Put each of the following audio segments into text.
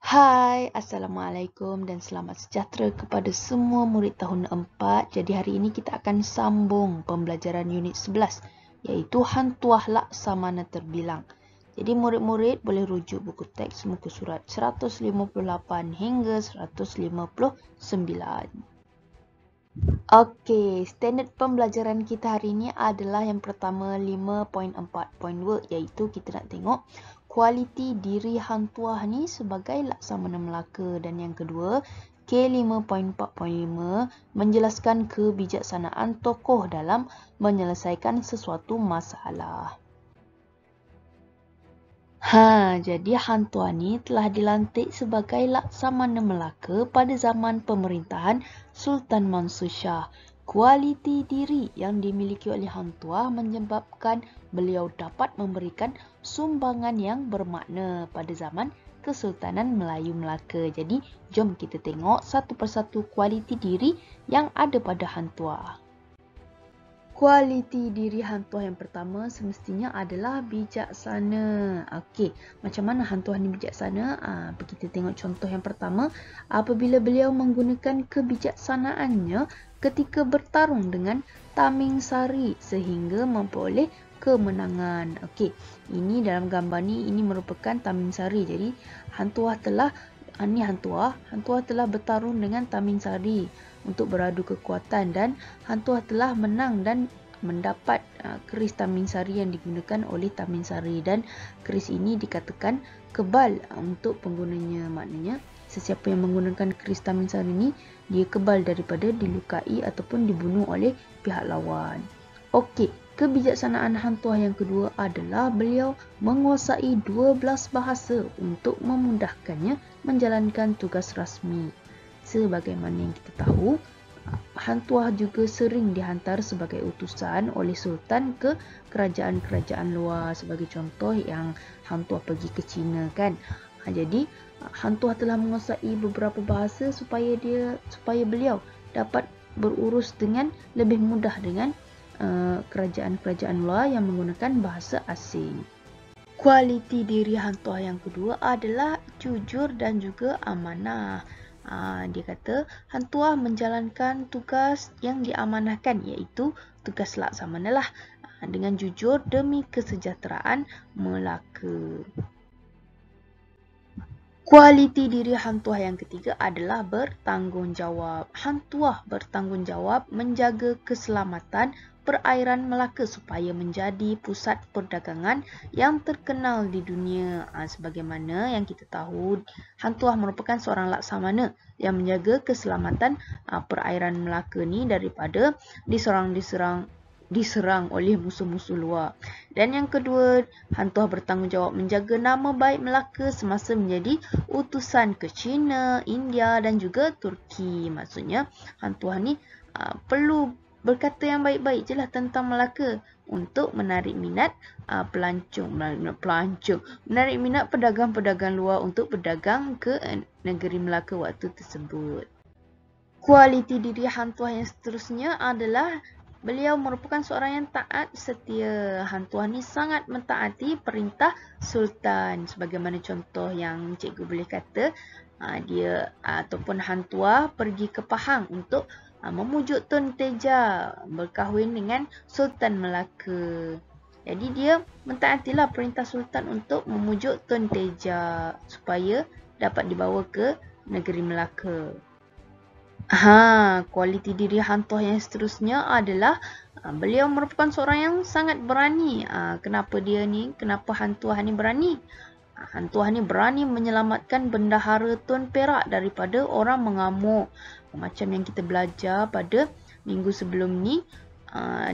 Hai, Assalamualaikum dan selamat sejahtera kepada semua murid tahun 4. Jadi hari ini kita akan sambung pembelajaran unit 11 iaitu Hantuah Laksamana Terbilang. Jadi murid-murid boleh rujuk buku teks muka surat 158 hingga 159. Okey, standard pembelajaran kita hari ini adalah yang pertama 5.4.2 iaitu kita nak tengok kualiti diri Hantuah ni sebagai Laksamana Melaka, dan yang kedua K5.4.5 menjelaskan kebijaksanaan tokoh dalam menyelesaikan sesuatu masalah. Jadi Hantuah ni telah dilantik sebagai Laksamana Melaka pada zaman pemerintahan Sultan Mansur Shah. Kualiti diri yang dimiliki oleh Hantuah menyebabkan beliau dapat memberikan sumbangan yang bermakna pada zaman Kesultanan Melayu Melaka. Jadi, jom kita tengok satu persatu kualiti diri yang ada pada Hantuah. Kualiti diri Hantuah yang pertama semestinya adalah bijaksana. Okey, macam mana Hantuah ni bijaksana? Kita tengok contoh yang pertama. Apabila beliau menggunakan kebijaksanaannya ketika bertarung dengan Taming Sari sehingga memperoleh kemenangan. Okey, ini dalam gambar ni ini merupakan Taming Sari. Jadi Hantuah telah bertarung dengan Taming Sari untuk beradu kekuatan, dan Hantuah telah menang dan mendapat keris Taming Sari yang digunakan oleh Taming Sari, dan keris ini dikatakan kebal untuk penggunanya. Maknanya sesiapa yang menggunakan keris Taming Sari ini dia kebal daripada dilukai ataupun dibunuh oleh pihak lawan. Okey, kebijaksanaan Hantuah yang kedua adalah beliau menguasai 12 bahasa untuk memudahkannya menjalankan tugas rasmi. Sebagaimana yang kita tahu, Hantuah juga sering dihantar sebagai utusan oleh Sultan ke kerajaan-kerajaan luar. Sebagai contoh yang Hantuah pergi ke China kan. Jadi Hantuah telah menguasai beberapa bahasa supaya beliau dapat berurus dengan lebih mudah dengan kerajaan-kerajaan luar yang menggunakan bahasa asing. Kualiti diri Hantuah yang kedua adalah jujur dan juga amanah. Dia kata Hantuah menjalankan tugas yang diamanahkan, iaitu tugas Laksamana lah, dengan jujur demi kesejahteraan Melaka. Kualiti diri Hantuah yang ketiga adalah bertanggungjawab. Hantuah bertanggungjawab menjaga keselamatan perairan Melaka supaya menjadi pusat perdagangan yang terkenal di dunia. Sebagaimana yang kita tahu, Hantuah merupakan seorang Laksamana yang menjaga keselamatan perairan Melaka ni daripada diserang oleh musuh-musuh luar. Dan yang kedua, Hantuah bertanggungjawab menjaga nama baik Melaka semasa menjadi utusan ke China, India dan juga Turki. Maksudnya Hantuah ni perlu berkata yang baik-baik je lah tentang Melaka untuk menarik minat menarik minat pedagang-pedagang luar untuk berdagang ke negeri Melaka waktu tersebut. Kualiti diri Hantuah yang seterusnya adalah beliau merupakan seorang yang taat setia. Hantuah ni sangat mentaati perintah Sultan. Sebagaimana contoh yang cikgu boleh kata, dia ataupun Hantuah pergi ke Pahang untuk memujuk Tun Teja berkahwin dengan Sultan Melaka. Jadi dia mentaatilah perintah Sultan untuk memujuk Tun Teja supaya dapat dibawa ke negeri Melaka. Kualiti diri Hantuah yang seterusnya adalah beliau merupakan seorang yang sangat berani. Kenapa Hantuah ni berani? Hantuah ni berani menyelamatkan bendahara Tun Perak daripada orang mengamuk. Macam yang kita belajar pada minggu sebelum ni,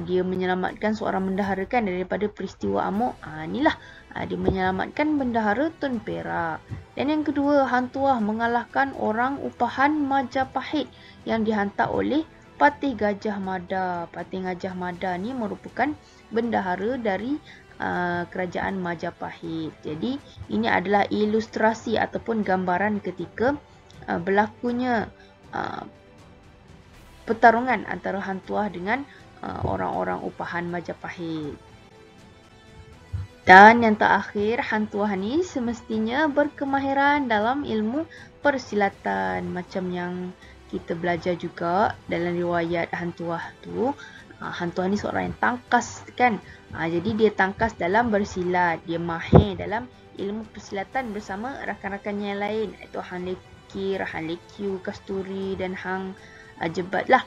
dia menyelamatkan seorang bendahara kan daripada peristiwa amuk. Inilah dia menyelamatkan bendahara Tun Perak. Dan yang kedua, Hantuah mengalahkan orang upahan Majapahit yang dihantar oleh Patih Gajah Mada. Patih Gajah Mada ni merupakan bendahara dari kerajaan Majapahit. Jadi ini adalah ilustrasi ataupun gambaran ketika berlakunya pertarungan antara Hantuah dengan orang-orang upahan Majapahit. Dan yang terakhir, Hang Tuah ni semestinya berkemahiran dalam ilmu persilatan. Macam yang kita belajar juga dalam riwayat Hang Tuah tu. Hang Tuah ni seorang yang tangkas kan. Jadi dia tangkas dalam bersilat. Dia mahir dalam ilmu persilatan bersama rakan-rakannya yang lain. Iaitu Hang Lekir, Hang Lekiu, Kasturi dan Hang Jebat lah.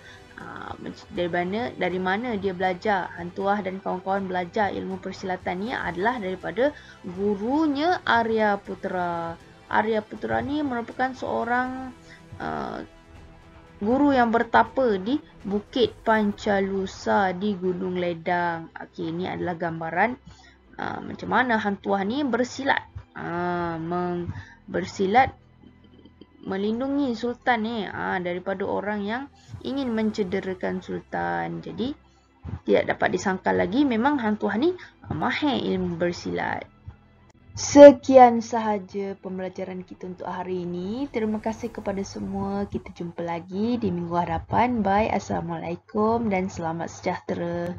Dari mana dia belajar, Hang Tuah dan kawan-kawan belajar ilmu persilatan ni adalah daripada gurunya Arya Putra. Arya Putra ni merupakan seorang guru yang bertapa di Bukit Pancalusa di Gunung Ledang. Okey, ini adalah gambaran macam mana Hang Tuah ni bersilat. Bersilat melindungi Sultan ni daripada orang yang ingin mencederakan Sultan. Jadi tidak dapat disangkal lagi memang Hang Tuah ni mahir ilmu bersilat. Sekian sahaja pembelajaran kita untuk hari ini. Terima kasih kepada semua. Kita jumpa lagi di minggu hadapan. Bye. Assalamualaikum dan selamat sejahtera.